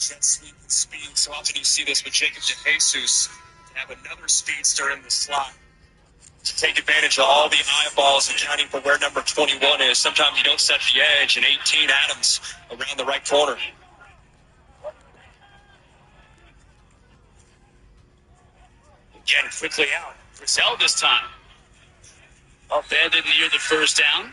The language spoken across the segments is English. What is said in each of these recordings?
jet sweep and speed. So often you see this with Jacob DeJesus, to have another speedster in the slot to take advantage of all the eyeballs and counting for where number 21 is. Sometimes you don't set the edge, and 18 Adams around the right corner. Again, quickly out. Frizzell this time. Upended near the first down.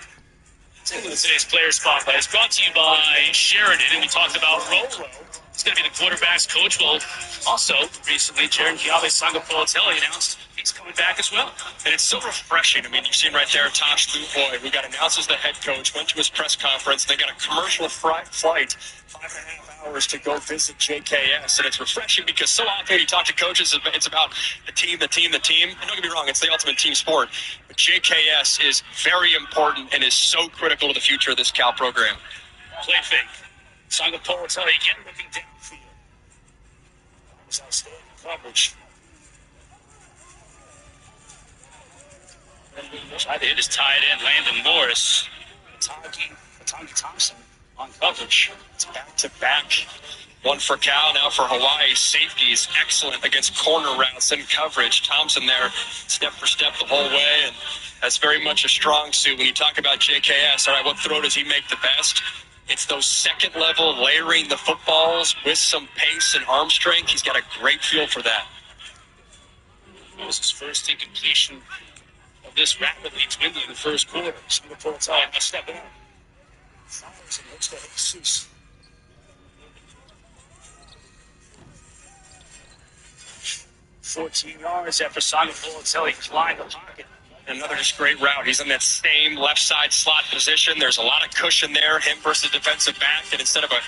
Today's player spotlight is brought to you by Sheridan, and we talked about Rolo. It's going to be the quarterback's coach. Well, also, recently, Jaron Sangapolatelli announced he's coming back as well. And it's so refreshing. I mean, you've seen right there Tosh Luvoy, who got announced as the head coach, went to his press conference. They got a commercial flight, 5.5 hours to go visit JKS. And it's refreshing because so often you talk to coaches, it's about the team. And don't get me wrong, it's the ultimate team sport. But JKS is very important and is so critical to the future of this Cal program. Play fake. Sangapolatelli again looking downfield. That was outstanding coverage. Tried to hit his tight end, Landon Morris. Matangi Thompson on coverage. It's back-to-back. One for Cal, now for Hawaii. Safety is excellent against corner routes and coverage. Thompson there, step for step the whole way, and that's very much a strong suit. When you talk about JKS, all right, what throw does he make the best? It's those second level, layering the footballs with some pace and arm strength. He's got a great feel for that. That was his first incompletion of this rapidly dwindling the first quarter. Sangapolatelli now stepping up. Fires and looks to Jesus. 14 yards after Sangapolatelli climbed the pocket. Another just great route. He's in that same left side slot position. There's a lot of cushion there, him versus defensive back. And instead of a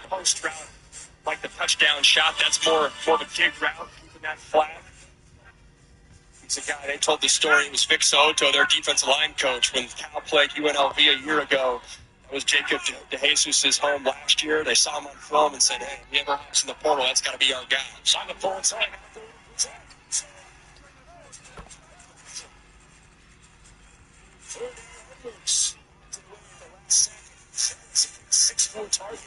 post route like the touchdown shot, that's more of a dig route, keeping that flat. He's a guy, they told the story, it was Vic Soto, their defensive line coach, when Cal played UNLV a year ago. That was Jacob DeJesus' home last year. They saw him on film and said, hey, if he ever hops in the portal, that's got to be our guy. Sangapolatelli. 6'4" target.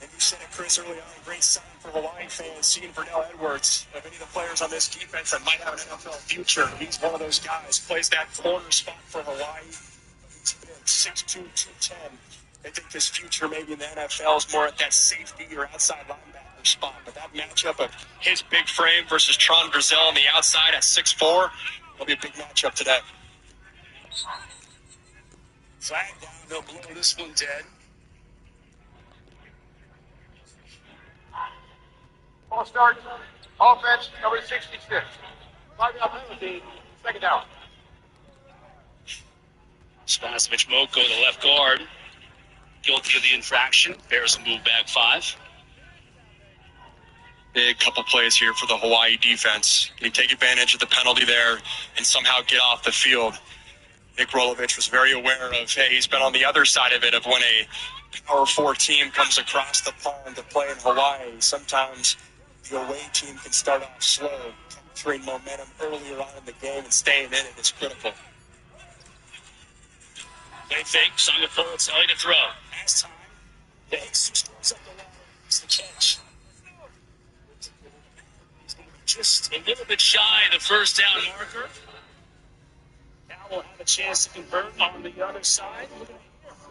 And you said it, Chris, early on. Great sign for Hawaii fans seeing Vernell Edwards. Of any of the players on this defense that might have an NFL future, he's one of those guys. Plays that corner spot for Hawaii. He's big, 6'2", 210. They think his future maybe in the NFL is more at that safety or outside linebacker spot. But that matchup of his big frame versus Tron Brazil on the outside at 6'4", will be a big matchup today. Flag down, they'll blow this one dead. Ball start. Offense, number 66. 5-yard penalty, second down. Spasovich Moko, the left guard, guilty of the infraction. Bears will move back 5. Big couple plays here for the Hawaii defense. Can he take advantage of the penalty there and somehow get off the field? Nick Rolovich was very aware of, hey, he's been on the other side of it, of when a Power 4 team comes across the pond to play in Hawaii. Sometimes the away team can start off slow. Capturing momentum earlier on in the game and staying in it is critical. Play fake, Sangapolatelli to throw. Last time, Jesus goes up the line, makes the catch. Just a little bit shy of the first down marker. Now we'll have a chance to convert on the other side.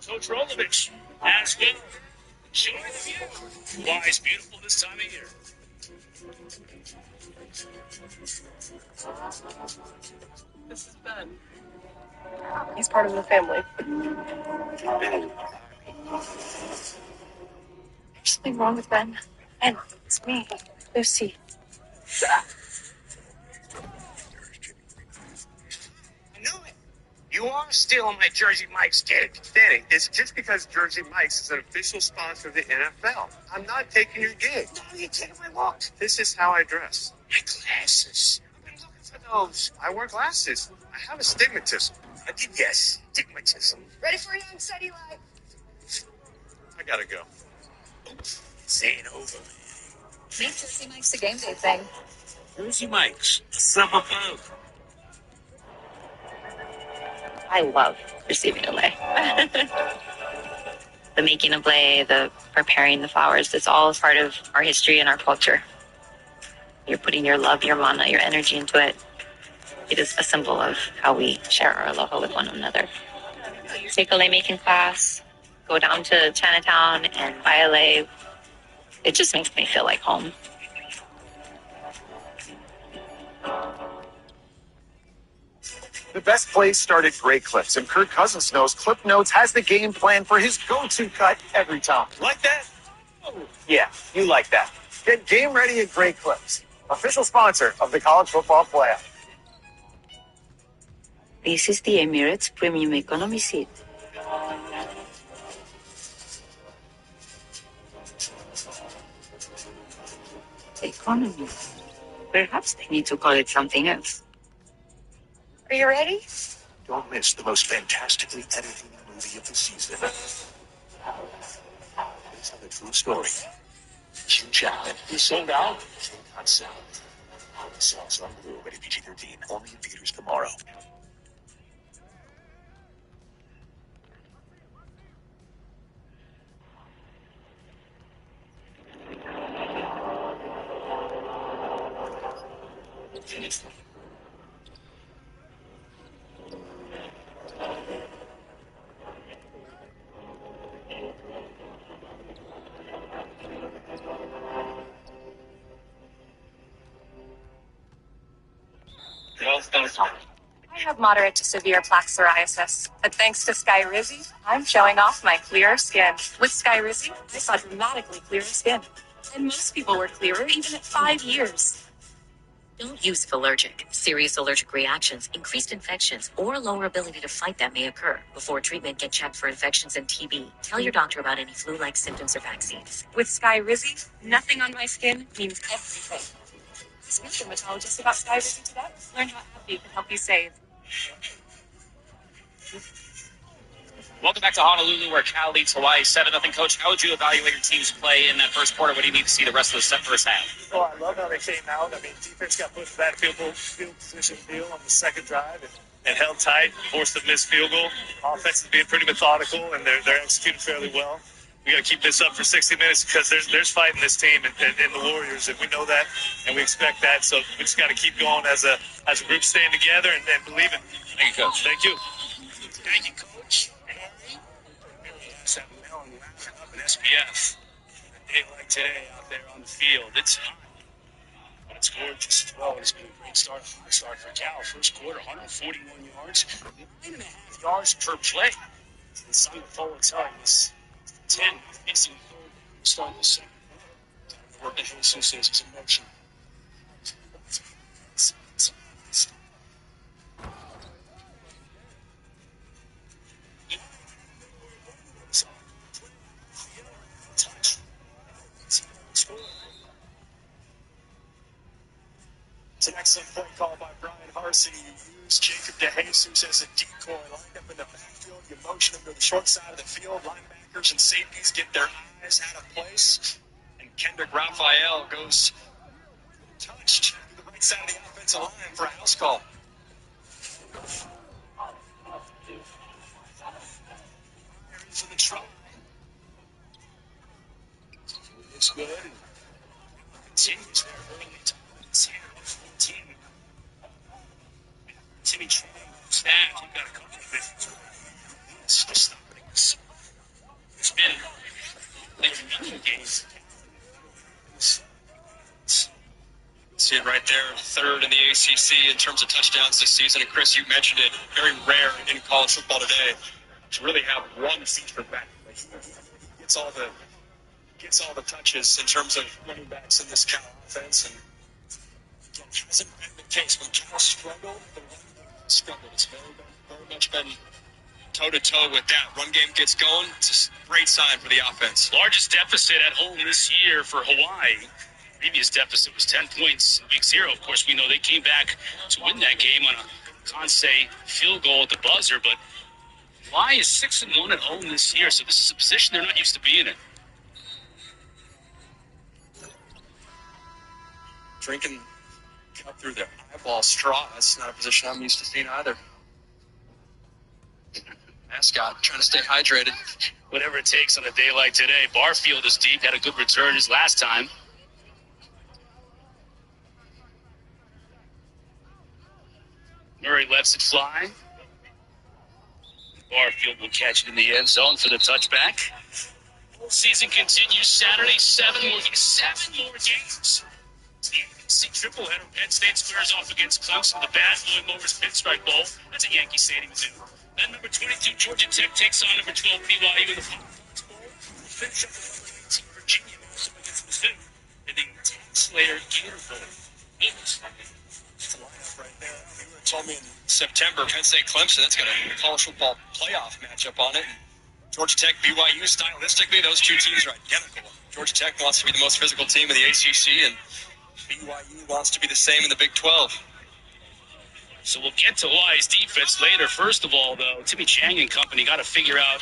Coach Rolovich has been enjoying the view. Why it's beautiful this time of year. This is Ben. He's part of the family. There's something wrong with Ben. And it's me, Lucy. I knew it. You are stealing my Jersey Mike's gig. Danny, it's just because Jersey Mike's is an official sponsor of the NFL. I'm not taking your gig. No, you're taking my look. This is how I dress. My glasses. I've been looking for those. I wear glasses. I have astigmatism. Yes, astigmatism. Ready for a young steady life? I gotta go. It's ain't over. Make Jersey Mike's a game day thing. Jersey Mike's, a summer food. I love receiving away. The making of lei, the preparing the flowers, it's all part of our history and our culture. You're putting your love, your mana, your energy into it. It is a symbol of how we share our aloha with one another. Take a lei making class, go down to Chinatown and buy a lei. It just makes me feel like home. The best plays start at Great Clips, and Kirk Cousins knows Clip Notes has the game plan for his go-to cut every time. Like that? Yeah, you like that. Get game ready at Great Clips, official sponsor of the College Football Playoff. This is the Emirates Premium Economy seat. Economy. Perhaps they need to call it something else. Are you ready? Don't miss the most fantastically edited movie of the season. It's a true story. Hugh Jackman. You sold out? Not sold. Songs on Blue, rated PG-13. Only in theaters tomorrow. I have moderate to severe plaque psoriasis, but thanks to Skyrizi, I'm showing off my clearer skin. With Skyrizi, I saw dramatically clearer skin. And most people were clearer even at 5 years. Don't use if allergic. Serious allergic reactions, increased infections, or lower ability to fight that may occur. Before treatment, get checked for infections and TB. Tell your doctor about any flu-like symptoms or vaccines. With Skyrizi, nothing on my skin means everything. Speak to a dermatologist about Skyrizi today. Learn how happy can help you save. Welcome back to Honolulu, where Cal leads Hawaii 7-0. Coach, how would you evaluate your team's play in that first quarter? What do you need to see the rest of the first half? Well, I love how they came out. I mean, defense got put in that field position deal on the second drive and held tight, forced a missed field goal. Offense is being pretty methodical, and they're executing fairly well. We got to keep this up for 60 minutes because there's fighting this team and the Warriors, and we know that, and we expect that. So we just got to keep going as a group, staying together and believing. Thank you, Coach. Thank you. Thank you, Coach. Really has that up in SPF. A day like today out there on the field, it's hot. But it's gorgeous as well. It's been a great start for Cal. First quarter, 141 yards, 9.5 yards per play. And Simon Foley telling us 10 missing third, starting the second. What the Jesus says is emotion. It's an excellent play call by Brian Harsey. He used Jacob DeJesus as a decoy, lined up in the backfield. You motion him to the short side of the field. Linebackers and safeties get their eyes out of place. And Kendrick Raphael goes touched to the right side of the offensive line for a house call. For the try. Looks good. And continues there early to 10, 14. Timmy Chang, snap. You got a couple of minutes. It's just stopping us. It's been a games. See it right there, third in the ACC in terms of touchdowns this season. And Chris, you mentioned it, very rare in college football today to really have one feature back. Like, he gets all the touches in terms of running backs in this Cal offense. And again, it hasn't been the case. When Cal struggled, the run game struggled. It's very much been toe-to-toe with that. Run game gets going, it's a great sign for the offense. Largest deficit at home this year for Hawaii. Previous deficit was 10 points in week 0. Of course, we know they came back to win that game on a Kansei field goal at the buzzer, but Hawaii is 6-1 at home this year, so this is a position they're not used to being in. Drinking up through their eyeball straw. That's not a position I'm used to seeing either. Mascot trying to stay hydrated. Whatever it takes on a day like today. Barfield is deep. Had a good return his last time. Murray lets it fly. Barfield will catch it in the end zone for the touchback. Season continues Saturday. Seven more games. The AFC tripleheader. Penn State squares off against Clemson. The Bad Boy Mowers Pinstripe Bowl. That's a Yankee Stadium too. Then number 22 Georgia Tech takes on number 12 BYU in the Fox Bowl. We'll finish up with number 18 Virginia also against Mizzou in the Tax-Slayer Gator Bowl. That's a lineup right there. You told me in September, Penn State Clemson, that's got a college football playoff matchup on it. Georgia Tech, BYU, stylistically, those two teams are identical. Georgia Tech wants to be the most physical team in the ACC, and BYU wants to be the same in the Big 12. So we'll get to Hawaii's defense later. First of all, though, Timmy Chang and company got to figure out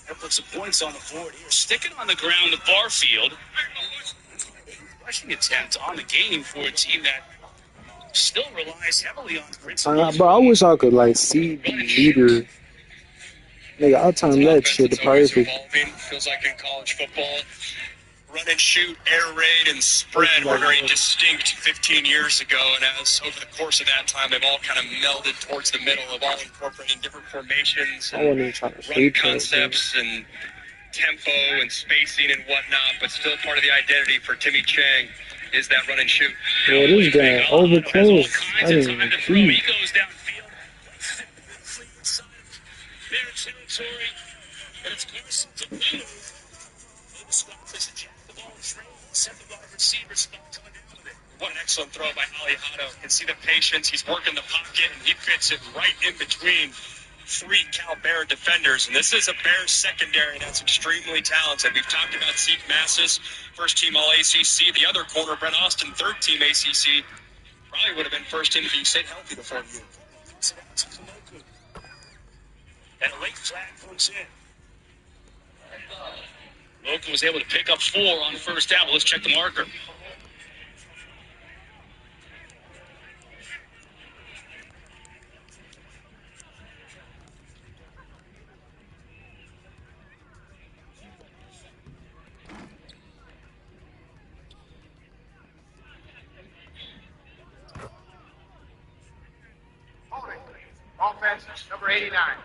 how to put some points on the board here. Sticking on the ground to Barfield. Rushing attempt on the game for a team that still relies heavily on principle. Bro, I wish I could, like, see the leader. Nigga, I'll time that shit to perfect. Evolving. Feels like in college football, run and shoot, air raid, and spread were very distinct 15 years ago. And as over the course of that time, they've all kind of melded towards the middle of all incorporating different formations and run concepts and tempo and spacing and whatnot. But still part of the identity for Timmy Chang is that run and shoot. Yeah, this guy over close. I didn't even see. He goes downfield. Their territory, and it's Carson to move. The squad plays to jack the ball straight, set the wide receiver spot coming down with it. What an excellent throw by Alejado. You can see the patience. He's working the pocket, and he fits it right in between three Cal Bear defenders. And this is a Bears secondary that's extremely talented. We've talked about Zeke Massis, first team All-ACC. The other corner, Brent Austin, third team ACC. Probably would have been first team if he stayed healthy before you. And a late flag comes in. Logan was able to pick up 4 on first down. Well, let's check the marker. Offense, number 89.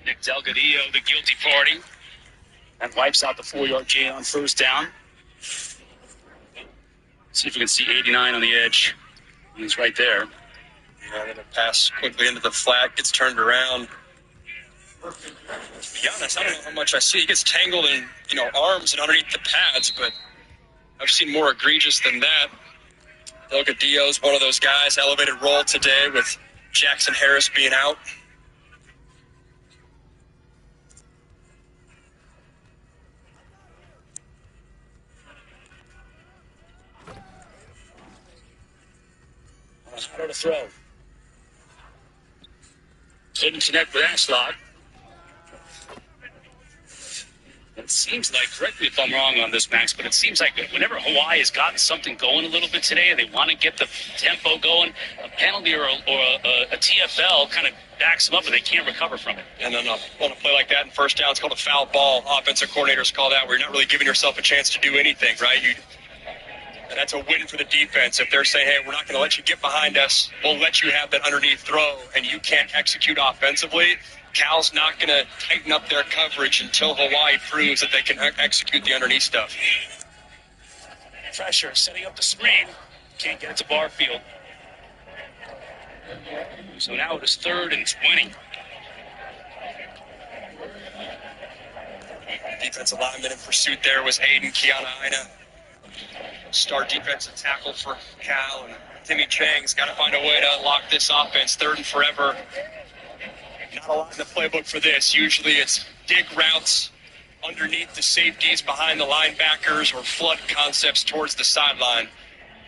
Nick Delgadillo, the guilty party, and wipes out the 4-yard gain on first down. See if we can see 89 on the edge. He's right there. Yeah, then a pass quickly into the flat, gets turned around. To be honest, I don't know how much I see. He gets tangled in, arms and underneath the pads, but I've seen more egregious than that. Delgadillo's one of those guys, elevated role today with Jackson Harris being out. How to throw. Couldn't connect with Ashlock. It seems like, correct me if I'm wrong on this, Max, but it seems like whenever Hawaii has gotten something going a little bit today and they want to get the tempo going, a penalty or a TFL kind of backs them up and they can't recover from it. And then on a play like that in first down, it's called a foul ball. Offensive coordinators call that where you're not really giving yourself a chance to do anything, right? And that's a win for the defense. If they're saying, hey, we're not going to let you get behind us, we'll let you have that underneath throw, and you can't execute offensively, Cal's not going to tighten up their coverage until Hawaii proves that they can execute the underneath stuff. Pressure, setting up the screen. Can't get it to Barfield. So now it is 3rd and 20. Defensive lineman in pursuit there was Aiden Kiana-Aina. Star defensive tackle for Cal, and Timmy Chang's got to find a way to unlock this offense. 3rd and forever. Not a lot in the playbook for this. Usually it's dig routes underneath the safeties behind the linebackers or flood concepts towards the sideline.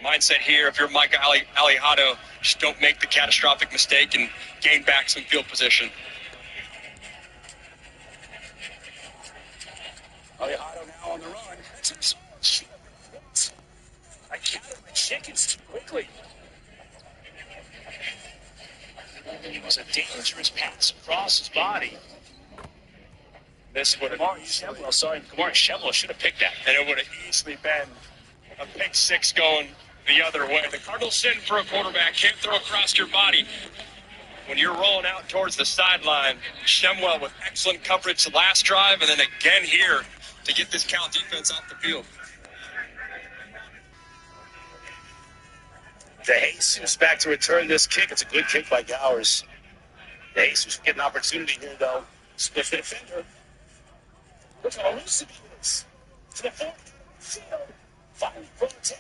Mindset here, if you're Micah Alejado, just don't make the catastrophic mistake and gain back some field position. Alejado now on the run. I counted my chickens too quickly. It was a dangerous pass across his body. This would have Kamari Shemwell should have picked that. and it would have easily been a pick six going the other way. The Cardinals sitting for a quarterback, can't throw across your body. When you're rolling out towards the sideline, Shemwell with excellent coverage the last drive, and then again here to get this Cal defense off the field. DeJesus back to return this kick. It's a good kick by Gowers. DeJesus get an opportunity here, though. Split the defender. Look how elusive he is. To the fourth field. Finally brought down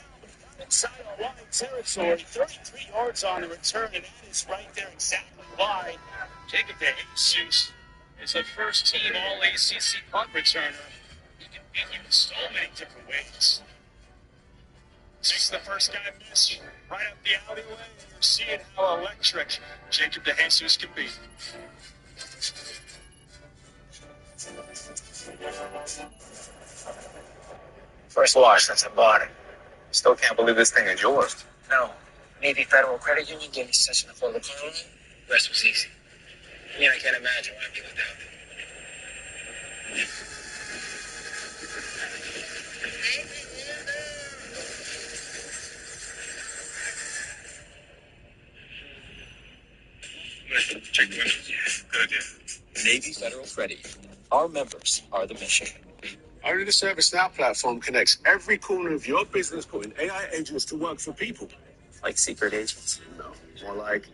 inside our wide territory. 33 yards on the return, and that is right there exactly why Jacob DeJesus is a first-team All-ACC punt returner. He can beat you in so many different ways. Makes the first guy miss right up the alleyway, and you're seeing how electric Jacob DeJesus can be. First wash since I bought it. Still can't believe this thing is yours. No. Navy Federal Credit Union gave me such an affordable car loan. Rest was easy. I mean, I can't imagine what I'd be without it. Check the windows. Yeah, good idea. Navy Federal Credit Union. Our members are the mission. Only the ServiceNow platform connects every corner of your business, putting AI agents to work for people. Like secret agents. No, more like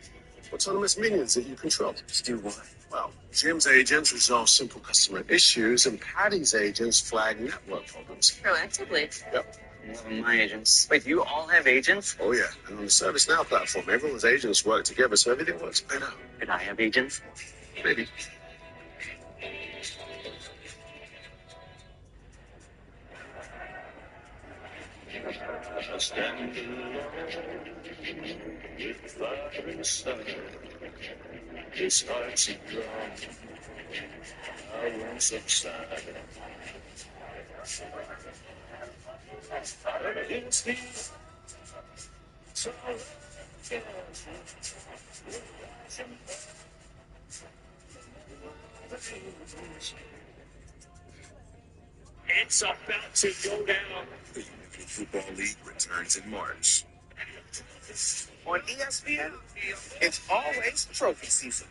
autonomous minions that you control. Just do what? Well, Jim's agents resolve simple customer issues, and Patty's agents flag network problems. Proactively. Yep. Loving my agents. Wait, you all have agents? Oh, yeah. And on the ServiceNow platform, everyone's agents work together, so everything works better. Could I have agents? Maybe. His heart's a drum. I want some side. It's the It's about to go down. The American Football League returns in March. On ESPN, it's always trophy season.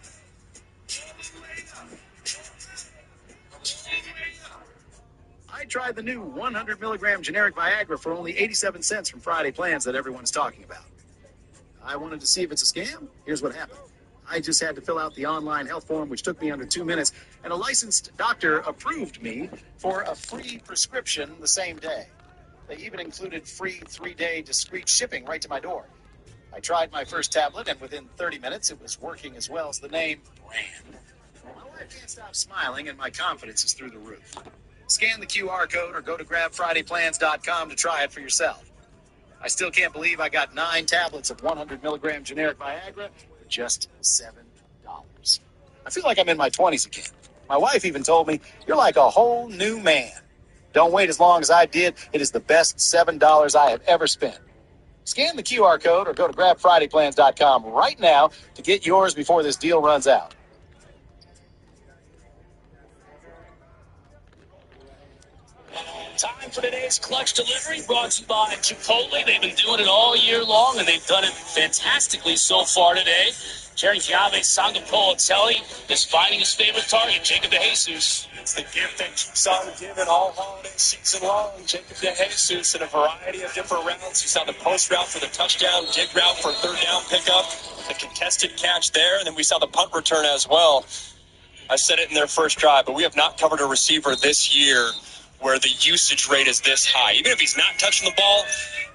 I tried the new 100 milligram generic Viagra for only 87 cents from Friday Plans that everyone's talking about. I wanted to see if it's a scam. Here's what happened. I just had to fill out the online health form, which took me under 2 minutes, and a licensed doctor approved me for a free prescription the same day. They even included free 3-day discreet shipping right to my door. I tried my first tablet, and within 30 minutes, it was working as well as the name brand. My wife can't stop smiling, and my confidence is through the roof. Scan the QR code or go to grabfridayplans.com to try it for yourself. I still can't believe I got 9 tablets of 100 milligram generic Viagra for just $7. I feel like I'm in my 20s again. My wife even told me, "You're like a whole new man." Don't wait as long as I did. It is the best $7 I have ever spent. Scan the QR code or go to grabfridayplans.com right now to get yours before this deal runs out. Time for today's clutch delivery, brought to you by Chipotle. They've been doing it all year long, and they've done it fantastically so far today. Jerry Giave Sangapolatelli is finding his favorite target, Jacob DeJesus. It's the gift that keeps on giving all holiday season long. Jacob DeJesus in a variety of different routes. You saw the post route for the touchdown, dig route for third down pickup, the contested catch there, and then we saw the punt return as well. I said it in their first drive, but we have not covered a receiver this year where the usage rate is this high. Even if he's not touching the ball,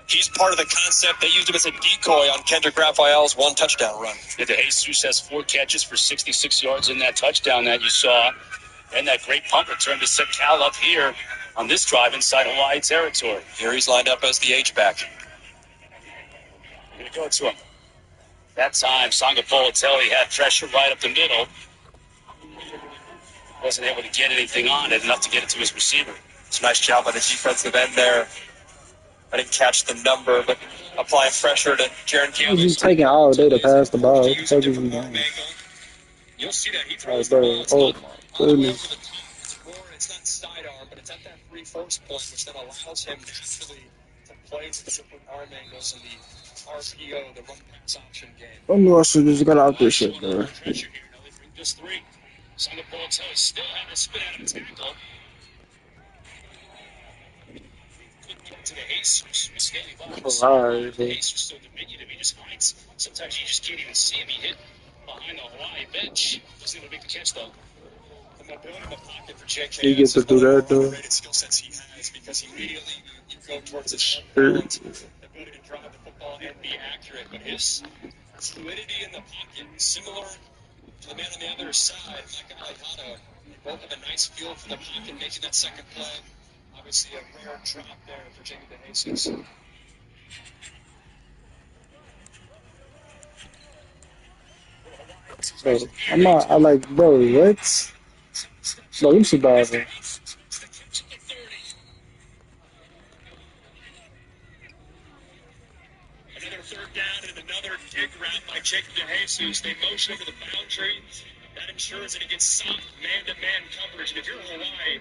he's part of the concept. They used him as a decoy on Kendrick Raphael's 1 touchdown run. Yeah, DeJesus has 4 catches for 66 yards in that touchdown that you saw. And that great punt return to set Cal up here on this drive inside Hawaii territory. Here he's lined up as the H-back. Going to go to him. That time, Sangapolatelli had pressure right up the middle. Wasn't able to get anything on it, enough to get it to his receiver. It's a nice job by the defensive end there. I didn't catch the number, but applying pressure to Jaron Why was you Campbell. taking all day to pass the ball? What the fuck is you doing? You'll see that he Oh, throws the bro. ball. It's Oh, not my all the way over goodness. the top. It's not sidearm, but it's at that 3-4 point, which then allows him naturally to play with different arm angles in the RPO, the run pass option game. I knew I should just got out this shit, bro. Just three. Singapore still had to spin out of tackle. To the Jesus. Scaly box. Alright, The Jesus still diminutive. He just hides. Sometimes you just can't even see him. He hit behind the Hawaii bench. Doesn't even make the catch, though. The mobility in the pocket for JKS you get to do that, though. skill sets he has because immediately you go towards his balance, the ability to drive the football and be accurate. But his fluidity in the pocket, similar to the man on the other side, Mike Alejado, they both have a nice feel for the pocket, making that second play. Obviously, a rare drop there for Jacob DeJesus. Bro, I'm not, I like, bro, what? Bro, you should buy it. Another third down and another dig route by Jacob DeJesus. They motion over the boundary. That ensures that he gets soft man-to-man coverage. And if you're Hawaii,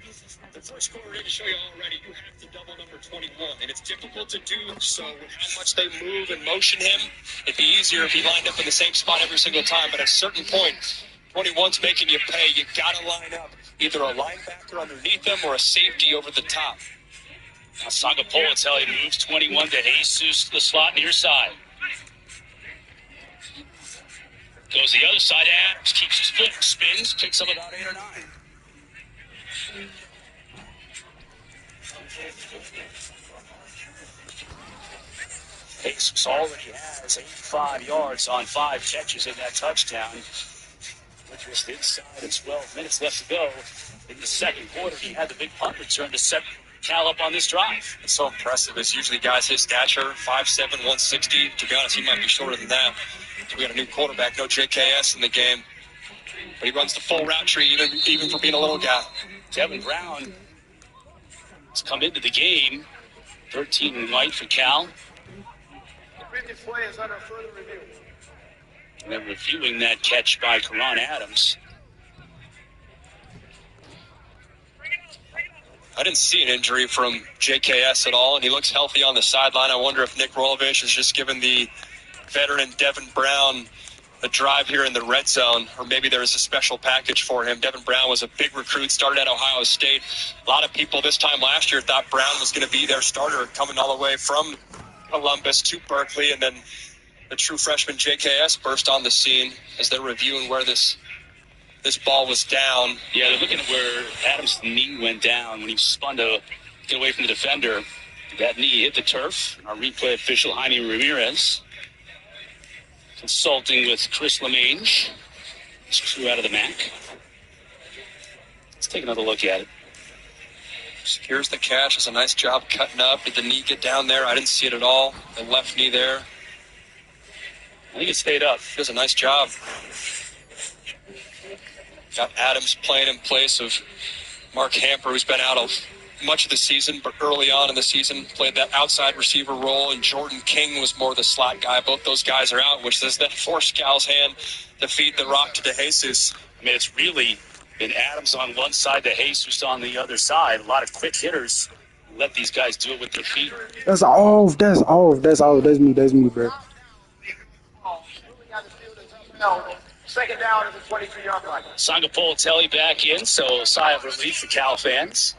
the first quarter didn't show you already, you have to double number 21. And it's difficult to do so with how much they move and motion him. It'd be easier if he lined up in the same spot every single time. But at a certain point, 21's making you pay. You got to line up either a linebacker underneath him or a safety over the top. Now Sangapolatelli moves 21 to Jesus to the slot near side. Goes the other side. Adams keeps his foot, spins, picks up about 8 or 9. Jesus already has 85 yards on 5 catches in that touchdown. We're just inside of 12 minutes left to go in the second quarter. He had the big punt return to set Cal up on this drive. It's so impressive. It's usually guys his stature, 5'7", 160. To be honest, he might be shorter than that. So we got a new quarterback, no JKS in the game. But he runs the full route tree, even for being a little guy. Devin Brown has come into the game. 13 and white for Cal. The previous play is under further review. And then reviewing that catch by Karan Adams. I didn't see an injury from JKS at all, and he looks healthy on the sideline. I wonder if Nick Rolovich has just given the veteran Devin Brown a drive here in the red zone, or maybe there is a special package for him. Devin Brown was a big recruit, started at Ohio State. A lot of people this time last year thought Brown was going to be their starter, coming all the way from Columbus to Berkeley, and then the true freshman JKS burst on the scene as they're reviewing where this ball was down. Yeah, they're looking at where Adams' knee went down when he spun to get away from the defender. That knee hit the turf. Our replay official, Jaime Ramirez, consulting with Chris LeMange, his crew out of the MAC. Let's take another look at it. Secures the catch. Does a nice job cutting up. Did the knee get down there? I didn't see it at all. The left knee there. I think it stayed up. Does a nice job. Got Adams playing in place of Mark Hamper, who's been out of much of the season, but early on in the season played that outside receiver role, and Jordan King was more the slot guy. Both those guys are out, which does then force Cal's hand to feed the rock to DeJesus. I mean, it's really been Adams on one side, DeJesus on the other side. A lot of quick hitters. Let these guys do it with their feet. That's off, that's me, bro. Second down at the 23-yard line. Sangapolatelli back in, so a sigh of relief for Cal fans.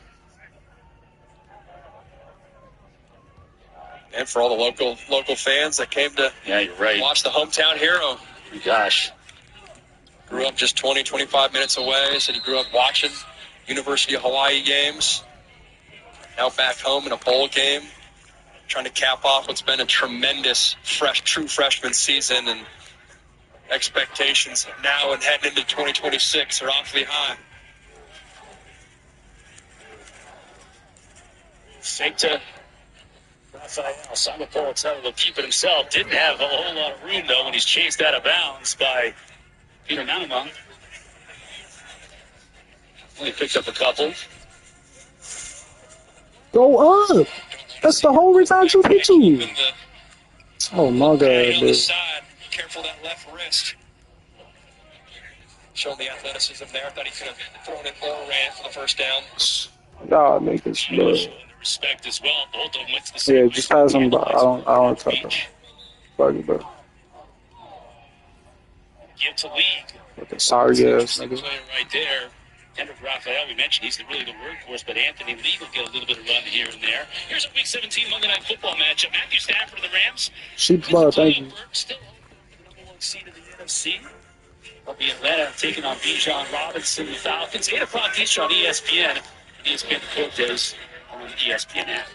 And for all the local fans that came to watch the hometown hero. Oh, gosh. Grew up just 20, 25 minutes away. Said he grew up watching University of Hawaii games. Now back home in a bowl game. Trying to cap off what's been a tremendous true freshman season, and expectations now and heading into 2026 are awfully high. Fake to Rafael. Sangapolatelli will keep it himself. Didn't have a whole lot of room, though, when he's chased out of bounds by Peter Manama. Only picked up a couple. Go up. That's the whole reason I just hit you. Oh my God, on the dude. side. Careful that left wrist. Showing the athleticism there. Thought he could have thrown it or ran for the first down. Y'all niggas, bro. Respect as well. Both of them went to the same Yeah, just pass him by. I don't touch him. Fuck it, bro. Give to League. Fucking sorry ass nigga. Player right there. Kendrick Raphael, we mentioned he's really the workhorse, but Anthony Lee will get a little bit of run here and there. Here's a Week 17 Monday Night Football matchup. Matthew Stafford of the Rams. Sheep's ball, thank you. Still the number one seed in the NFC. Will be Atlanta taking on Bijan Robinson, the Falcons. 8 o'clock Eastern on ESPN. ESPN Court Days on the ESPN app.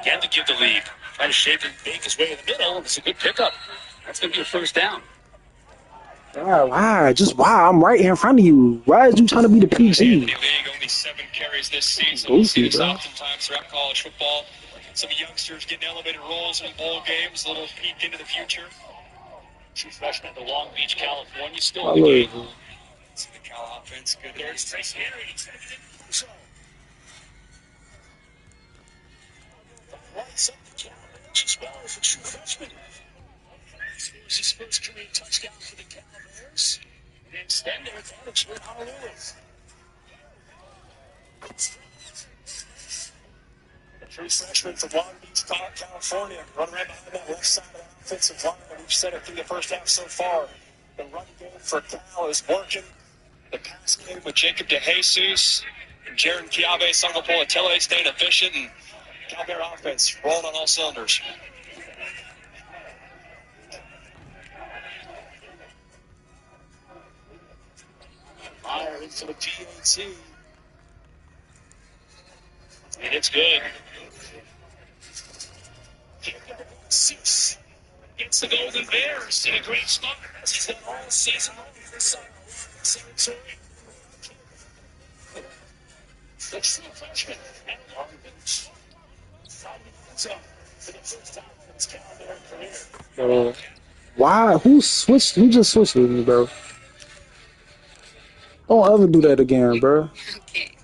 Again to give the lead. Trying to shape and bake his way in the middle. It's a good pickup. That's going to be a first down. Why? Just why? I'm right here in front of you. Why is you trying to be the PG? League, only 7 carries this season. We'll see this oftentimes throughout college football. Some youngsters getting elevated roles in bowl games, a little peek into the future. True freshman at Long Beach, California, still in the game. See the Cal offense, good. There's Trace Henry. Lights up the Cowboys as well as a true freshman. Scores his first career touchdown for the Cowboys. They extend their advantage with Honolulu. The true freshman from Long Beach, California, running right behind that left side of the offensive line. We've said it through the first half so far. The run game for Cal is working. The pass game with Jacob DeJesus and Jaron Kiabe, Sangopola Tele staying efficient, and Cal Bear offense rolling on all cylinders. Fire into the PAT. And it's good. Six gets the Golden Bears in a great spot as he's done all season long. The true freshman at Long Beach. For the first time in his Cal Bear career. Why? Who switched? Who just switched with me, bro? Don't ever do that again, bro. Okay.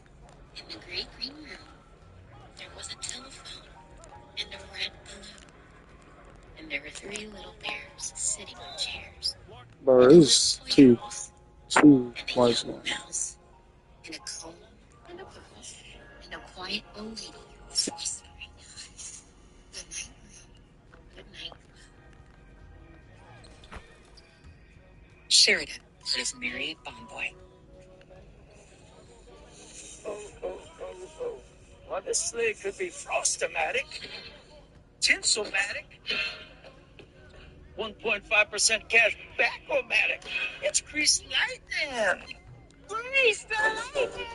In the great green room, there was a telephone and a red balloon. And there were 3 little bears sitting on chairs. Bro, it's too much, man. Mouse and a comb and a brush and a quiet old lady who was whispering. Good night, room. Good night. Sheridan, part of Mary Bonboy. Oh. Well, this thing could be Frostomatic, Tinselmatic, 1.5% cash back-o-matic. It's Grease Lightning. Grease Lightning.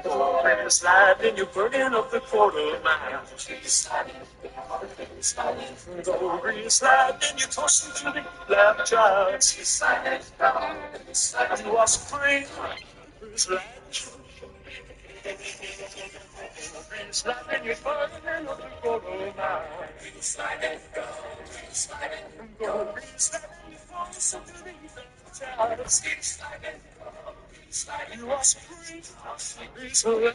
Go slide, then you're burning up the quarter mile. Go Grease Slide, then you're tossing through the lap jobs. You are supreme. Grease Lightning. Grease Lightning, you're burning up the quarter mile. Grease Lightning, go Grease Lightning. Go Grease Lightning, you're tossing through the lap jobs. Grease Lightning, go Grease Lightning. You are supreme. Grease Lightning.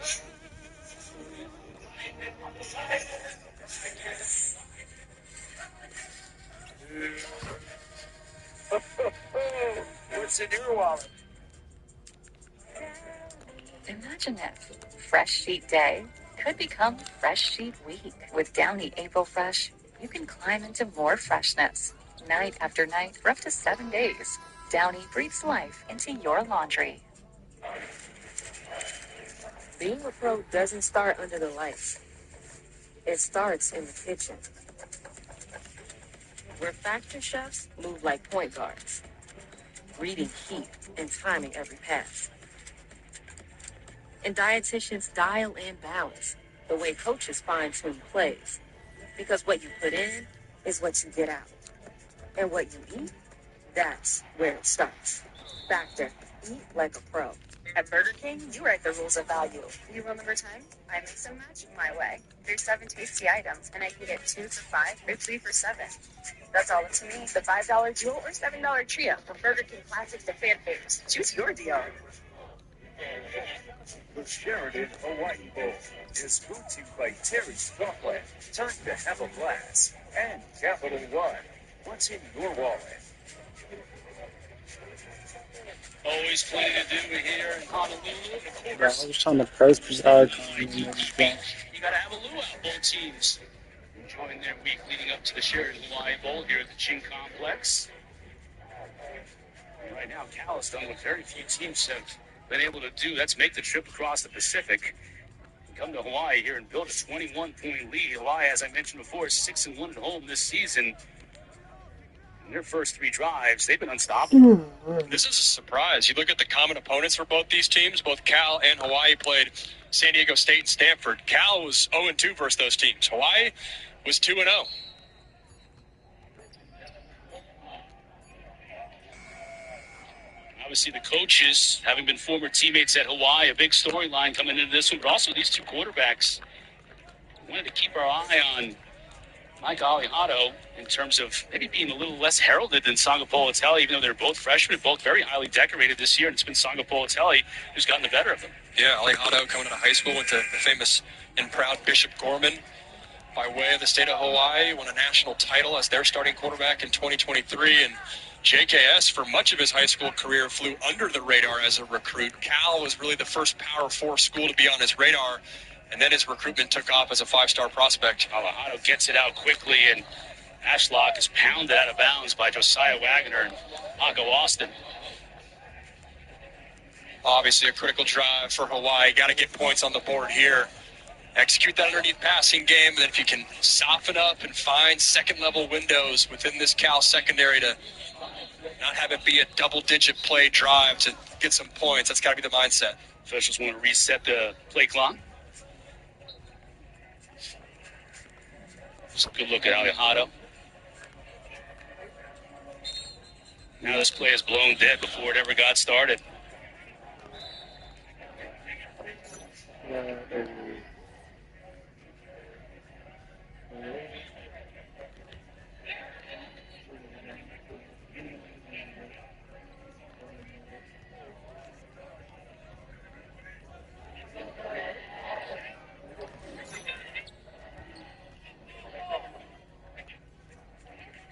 What's in your wallet? Imagine if Fresh Sheet Day could become Fresh Sheet Week. With Downy April Fresh, you can climb into more freshness, night after night for up to 7 days. Downy breathes life into your laundry. Being a pro doesn't start under the lights. It starts in the kitchen, where factory chefs move like point guards, reading heat and timing every pass. And dietitians dial in balance, the way coaches fine-tune plays. Because what you put in is what you get out. And what you eat, that's where it starts. Factor, eat like a pro. At Burger King, you write the rules of value. You remember time? I mix and match my way. There's 7 tasty items, and I can get 2 for $5 or 3 for $7. That's all up to me. The $5 jewel or $7 trio from Burger King classics to fan favorites. Choose your deal. The Sheridan Hawaii Bowl is brought to you by Terry's Chocolate, Time to Have a Blast, and Capital One. What's in your wallet? Always plenty to do here in Honolulu. Of Bro, I course, was trying to press this icon. you got to have a luau. Both teams enjoying their week leading up to the Sheridan Hawaii Bowl here at the Ching Complex. And right now, Cal has done what very few teams have been able to do. That's make the trip across the Pacific. Come to Hawaii here and build a 21-point lead. Hawaii, as I mentioned before, is 6-1 at home this season. In their first 3 drives, they've been unstoppable. This is a surprise. You look at the common opponents for both these teams. Both Cal and Hawaii played San Diego State and Stanford. Cal was 0-2 versus those teams. Hawaii was 2-0. Obviously, the coaches, having been former teammates at Hawaii, a big storyline coming into this one. But also these 2 quarterbacks. We wanted to keep our eye on Mike Alejado in terms of maybe being a little less heralded than Sangapolatelli, even though they're both freshmen, both very highly decorated this year. And it's been Sangapolatelli who's gotten the better of them. Yeah, Alejado coming out of high school went to the famous and proud Bishop Gorman by way of the state of Hawaii, won a national title as their starting quarterback in 2023. And JKS, for much of his high school career, flew under the radar as a recruit. Cal was really the first Power 4 school to be on his radar, and then his recruitment took off as a 5-star prospect. Alejado gets it out quickly, and Ashlock is pounded out of bounds by Josiah Wagner and Paco Austin. Obviously a critical drive for Hawaii. Got to get points on the board here. Execute that underneath passing game, and then if you can soften up and find second-level windows within this Cal secondary to not have it be a double-digit play drive to get some points, that's got to be the mindset. Officials want to reset the play clock. Just a good look at Alejado. Now this play is blown dead before it ever got started.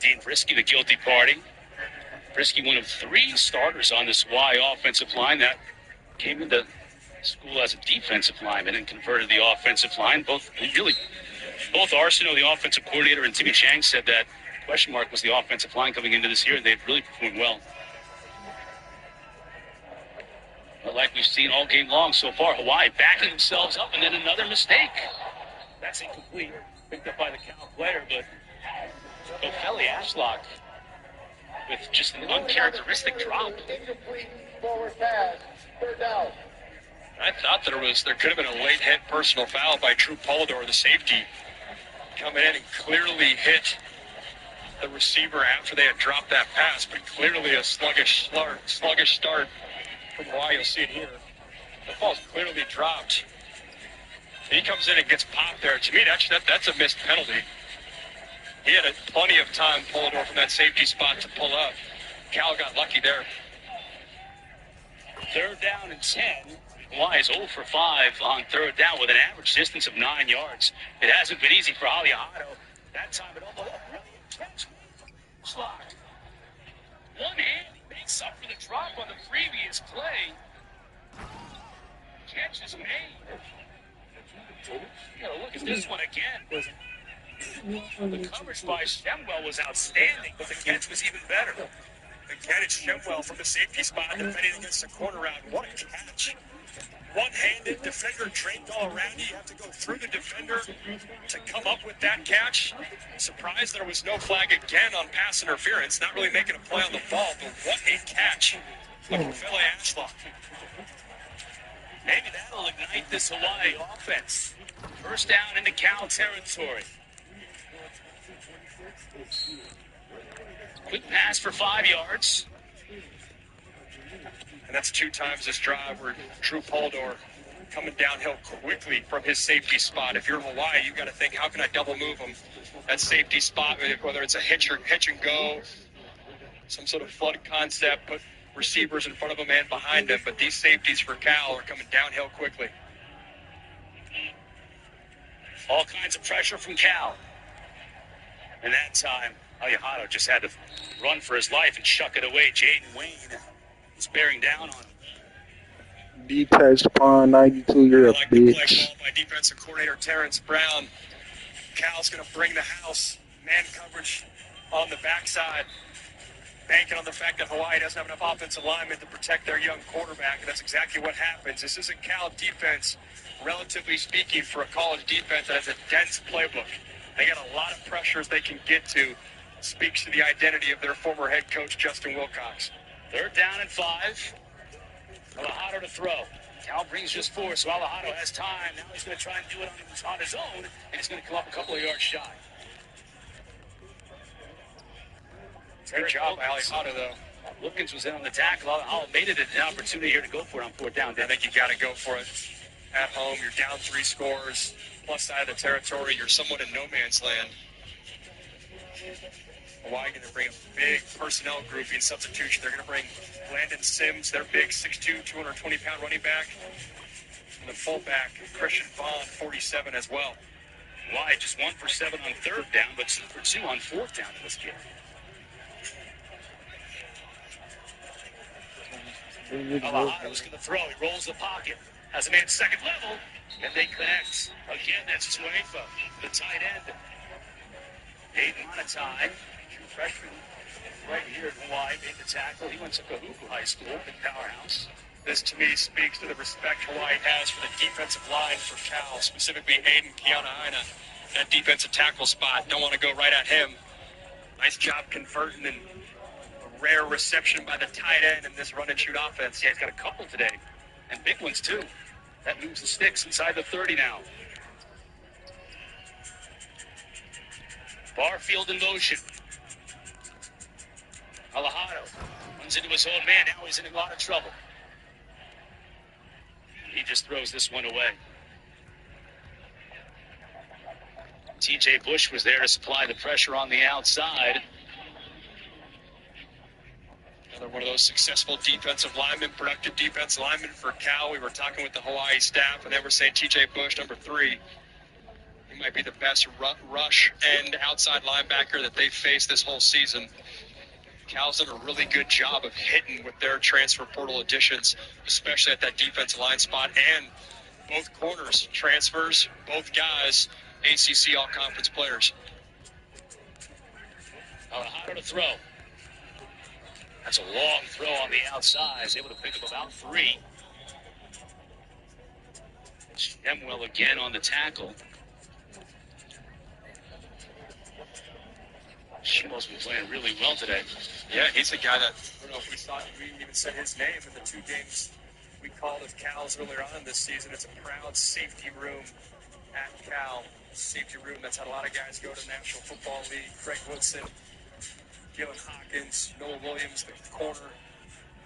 Dean Brisky, the guilty party. Brisky, one of 3 starters on this Y offensive line that came into school as a defensive lineman and converted the offensive line. Both Arsenault, the offensive coordinator, and Timmy Chang said that question mark was the offensive line coming into this year, and they've really performed well. But like we've seen all game long so far, Hawaii backing themselves up, and then another mistake. That's incomplete. Picked up by the Cal player, but Kelly Ashlock with just an uncharacteristic drop. I thought there could have been a late hit personal foul by Drew Polidor, the safety, coming in and clearly hit the receiver after they had dropped that pass, but clearly a sluggish start from Hawaii. You'll see it here. The ball's clearly dropped. He comes in and gets popped there. To me, that's a missed penalty. He had plenty of time, Polidor, from that safety spot to pull up. Cal got lucky there. 3rd down and 10. Hawaii is 0 for 5 on 3rd down with an average distance of 9 yards. It hasn't been easy for Alejado. That time it almost brilliant catch. Slot. One hand, he makes up for the drop on the previous play. Catch is made. You gotta look at this one again. The coverage by Shemwell was outstanding, but the catch was even better. Again, it's Shemwell from the safety spot defending against the corner out. What a catch. One-handed defender draped all around you. You have to go through the defender to come up with that catch. Surprised there was no flag again on pass interference. Not really making a play on the ball, but what a catch from Fele Ashlock. Maybe that'll ignite this Hawaii offense. 1st down into Cal territory. Quick pass for 5 yards. And that's 2 times this drive where Drew Polidor coming downhill quickly from his safety spot. If you're Hawaii, you got to think, how can I double move him? That safety spot, whether it's a hitch and go, some sort of flood concept, but receivers in front of him and behind him, but these safeties for Cal are coming downhill quickly. All kinds of pressure from Cal. And that time, Alejado just had to run for his life and chuck it away. Jaden Wayne was bearing down on him. Detached upon 92, you're a Like the play bitch. call by defensive coordinator Terrence Brown. Cal's going to bring the house. Man coverage on the backside. Banking on the fact that Hawaii doesn't have enough offensive linemen to protect their young quarterback, and that's exactly what happens. This isn't Cal defense, relatively speaking, for a college defense that has a dense playbook. They got a lot of pressures they can get to. Speaks to the identity of their former head coach, Justin Wilcox. 3rd down and 5. Alejado to throw. Cal brings just 4, so Alejado has time. Now he's going to try and do it on his own, and he's going to come up a couple of yards shy. Good job by Alejado, though. Wilkins was in on the tackle. Alejado made it an opportunity here to go for it on 4th down. I think you got to go for it. At home, you're down 3 scores. Plus side of the territory, you're somewhat in no man's land. Hawaii going to bring a big personnel grouping substitution. They're going to bring Landon Sims, their big 6'2", 220-pound running back. And the fullback, Christian Vaughn, 47 as well. Hawaii just 1 for 7 on 3rd down, but 2 for 2 on 4th down in this game. Alajado's going to throw. He rolls the pocket. Has a man at 2nd level, and they connect. Again, that's Tuefa, the tight end. Aiden Monatai, true freshman, right here at Hawaii, made the tackle. He went to Kahuku High School, big powerhouse. This, to me, speaks to the respect Hawaii has for the defensive line for Cal, specifically Aiden Keanaaina, that defensive tackle spot. Don't want to go right at him. Nice job converting and a rare reception by the tight end in this run-and-shoot offense. Yeah, he's got a couple today, and big ones, too. That moves the sticks inside the 30 now. Barfield in motion. Alejado runs into his own man. Now he's in a lot of trouble. He just throws this one away. T.J. Bush was there to supply the pressure on the outside. Another one of those successful defensive linemen, productive defensive linemen for Cal. We were talking with the Hawaii staff, and they were saying T.J. Bush, number 3, he might be the best rush and outside linebacker that they've faced this whole season. Cal's done a really good job of hitting with their transfer portal additions, especially at that defensive line spot, and both corners transfers, both guys, ACC all-conference players. Alejado to throw. That's a long throw on the outside. He's able to pick up about 3. Shemwell again on the tackle. Shemwell's been playing really well today. Yeah, he's a guy that, I don't know if we even said his name in the 2 games we called as Cal's earlier on this season. It's a proud safety room at Cal. Safety room that's had a lot of guys go to the National Football League. Craig Woodson, Gillen Hawkins, Noah Williams, the corner,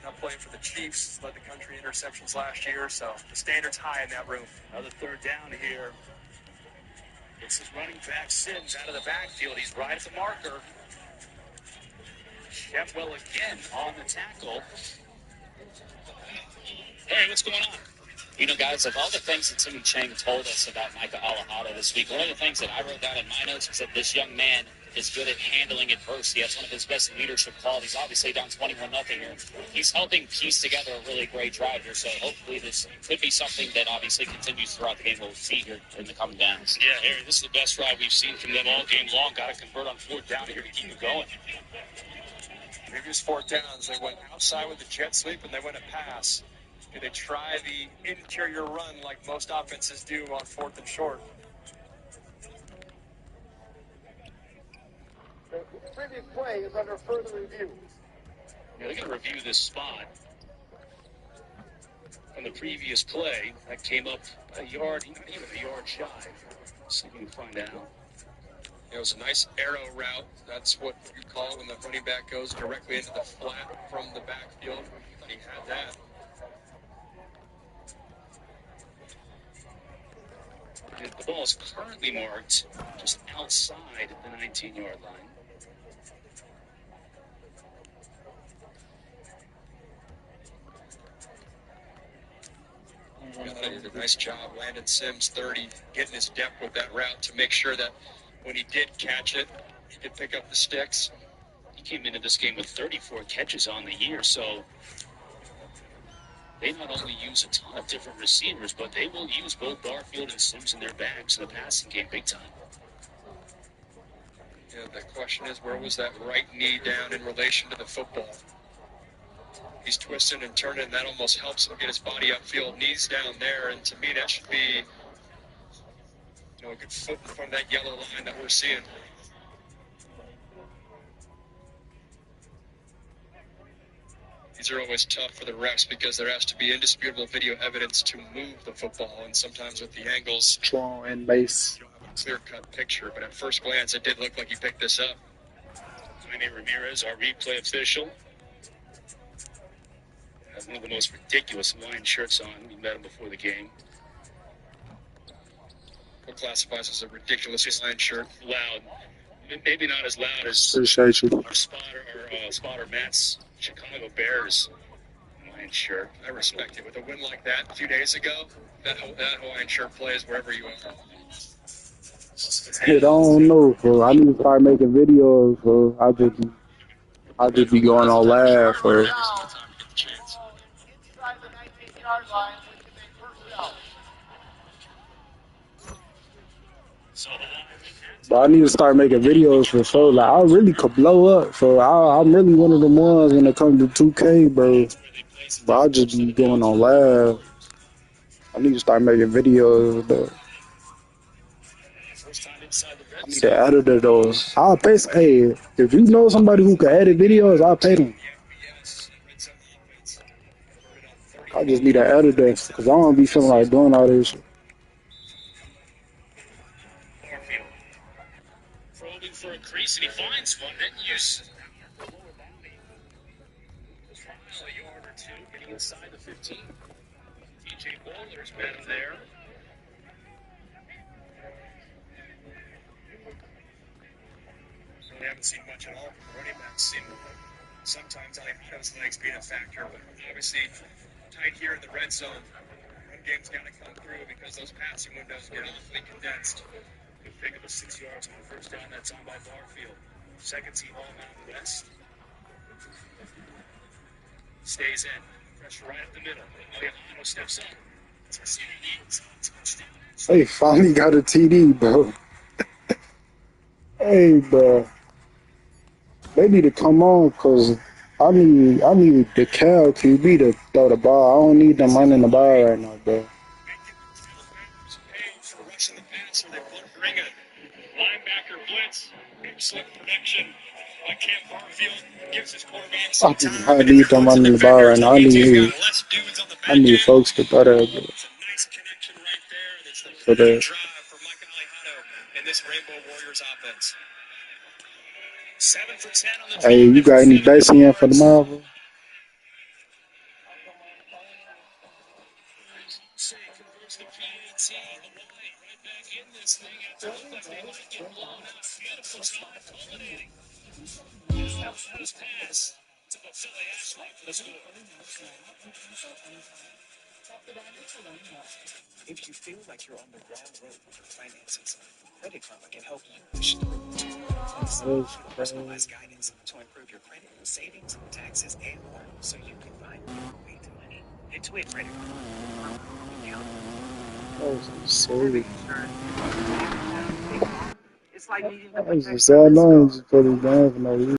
now playing for the Chiefs, led the country in interceptions last year, so the standard's high in that room. Another 3rd down here. This is running back Sims out of the backfield. He's right at the marker. Shepwell again on the tackle. Hey, what's going on? You know, guys, of all the things that Timmy Chang told us about Micah Alejado this week, one of the things that I wrote down in my notes was that this young man is good at handling adversity. That's one of his best leadership qualities. Obviously, down 21-0 here. He's helping piece together a really great drive here, so hopefully this could be something that obviously continues throughout the game. We'll see here in the coming downs. Yeah, Harry, this is the best drive we've seen from them all game long. Got to convert on 4th down here to keep it going. Previous 4th downs, they went outside with the jet sweep and they went a pass. Do they try the interior run like most offenses do on 4th and short? The previous play is under further review. Yeah, they're going to review this spot from the previous play. That came up a yard, not even a yard shy. Let's see if we can find out. It was a nice arrow route. That's what you call it when the running back goes directly into the flat from the backfield. I thought he had that. The ball is currently marked just outside the 19-yard line. did a nice job. Landon Sims, 30, getting his depth with that route to make sure that when he did catch it, he could pick up the sticks. He came into this game with 34 catches on the year, so they not only use a ton of different receivers, but they will use both Barfield and Sims in their backs in the passing game big time. Yeah, the question is, where was that right knee down in relation to the football? He's twisting and turning, and that almost helps him get his body upfield. Knees down there, and to me, that should be, a good foot in front of that yellow line that we're seeing. These are always tough for the refs because there has to be indisputable video evidence to move the football, and sometimes with the angles, Strong and base. you don't have a clear-cut picture, but at first glance, it did look like he picked this up. Jaime Ramirez, our replay official, has one of the most ridiculous Hawaiian shirts on. We met him before the game. What classifies as a ridiculous Hawaiian shirt? Loud. Maybe not as loud as Appreciate you. our spotter Matt's Chicago Bears Hawaiian shirt. I respect it. With a win like that a few days ago, that Hawaiian shirt plays wherever you are. I don't know, bro. I need to start making videos, bro. I'll just be going all live for it. But I need to start making videos for sure. Like, I really could blow up. So I'm really one of the ones when it comes to 2K, bro. But I'll just be going on live. I need to start making videos, though. I need an editor, though. I'll pay. Hey, if you know somebody who can edit videos, I'll pay them. I just need an editor because I don't be feeling like doing all this shit. Probing for a crease, and he finds one. Then use a yard or two, getting inside the 15. TJ Bowler's been there. We haven't seen much at all from running backs. Sometimes Alejado's legs being a factor, but obviously tight here in the red zone. Run game's got to come through because those passing windows get awfully condensed. Good pick of the 6 yards on the first down. That's on by Barfield. Second team all Mountain West. Stays in. Pressure right up the middle. Alejado steps up. They finally got a TD, bro. Hey, bro. They need to come on because I need the Cal QB to throw the ball. I don't need them running the ball right now, bro. Linebacker blitz, slip protection by Cam Barfield gives his quarterback some time. I need them running the ball right now. I need folks to throw that. Nice connection right there, and it's the For that. drive for Mike Alejado in this Rainbow Warriors offense. 7 for 10 on the Hey, you got any dice in for tomorrow, bro? If you feel like you're on the wrong road with your finances, Credit Karma can help you push through. Personalized guidance to improve your credit, savings, taxes, and more, so you can find your way to money. Intuit Credit Karma. It's like so annoying just put it down for no reason.